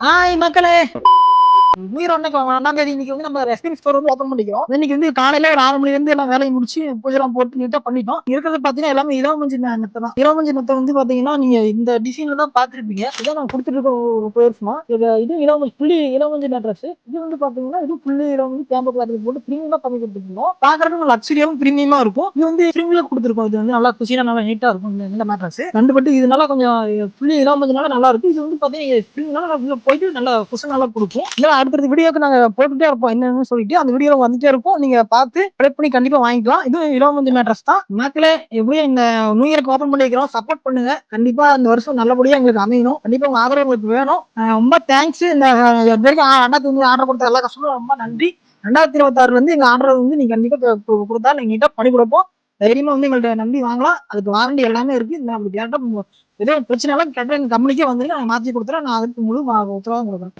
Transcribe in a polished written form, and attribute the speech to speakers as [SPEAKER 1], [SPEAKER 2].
[SPEAKER 1] மக்களே, உயிர் ஒன்னைக்கு 2ஆம் தேதி இன்னைக்கு வந்து நம்ம ரெஸ்பின் ஸ்டோர் வந்து ஓபன் பண்ணிக்கிறோம். இன்னைக்கு வந்து காலையில ஒரு 6 மணில இருந்து எல்லாம் வேலையை முடிச்சு பூஜைலாம் போட்டு நீட்டா பண்ணிட்டோம். இருக்கிறது பாத்தீங்கன்னா எல்லாமே இலவமஞ்சி நெத்தை தான். இலவமஞ்சி நெத்தை வந்து பாத்தீங்கன்னா நீங்க இந்த டிசைன்ல தான் பாத்துருப்பீங்க. இதான் நான் கொடுத்துட்டு இருக்க ஒரு பேருமா இது இலவமஞ்சி புள்ளி இலவமஞ்சி நெட்ரஸ். இது வந்து பாத்தீங்கன்னா இது புள்ளி இலவமஞ்சி கேம்ப கிளாத்ல போட்டு பிரீமியமா பண்ணி கொடுத்துருக்கோம். பாக்குறதுக்கு லக்ஸரியாவும் பிரீமியமா இருக்கும். இது வந்து பிரீமியமா கொடுத்துருக்கோம். இது வந்து நல்லா குஷியா நல்லா நீட்டா இருக்கும் இந்த மேட்ரஸ். கண்டுபட்டு இதனால கொஞ்சம் புள்ளி இலவமஞ்சினால நல்லா இருக்கு. இது வந்து பாத்தீங்கன்னா போயிட்டு நல்லா குஷன் நல்லா கொடுக்கும். அடுத்த வீடியோக்கு நாங்க போட்டுட்டே இருப்போம் என்னன்னு சொல்லிட்டு அந்த வீடியோ வந்துட்டே இருக்கும். நீங்க பார்த்து ட்ரை பண்ணி கண்டிப்பா வாங்கிக்கலாம். இது இலவமஞ்சி மேட்ரஸ் தான். மக்களே, எப்படியும் இந்த நியூ இயருக்கு ஓபன் பண்ணிக்கிறோம். சப்போர்ட் பண்ணுங்க. கண்டிப்பா இந்த வருஷம் நல்லபடியா எங்களுக்கு அமையணும். கண்டிப்பா உங்க ஆதரவு உங்களுக்கு வேணும். ரொம்ப தேங்க்ஸ். இந்த வரைக்கும் 2005 ஆர்டர் கொடுத்த எல்லா கஸ்டமரும் ரொம்ப நன்றி. 2026 வந்து எங்க ஆர்டர் வந்து நீங்க கண்டிப்பா கொடுத்தா நீங்க நீட்டா பண்ணி கொடுப்போம். தைரியமா வந்து எங்கள்கிட்ட நம்பி வாங்கலாம். அதுக்கு வாரண்டி எல்லாமே இருக்கு. அப்படி கேட்டா ஏதோ பிரச்சனை எல்லாம் கேட்டா எங்க கம்பெனிக்கே வந்து நான் மாத்தி கொடுத்துறேன். நான் அதுக்கு முழு உத்தரவாதம் கொடுக்குறேன்.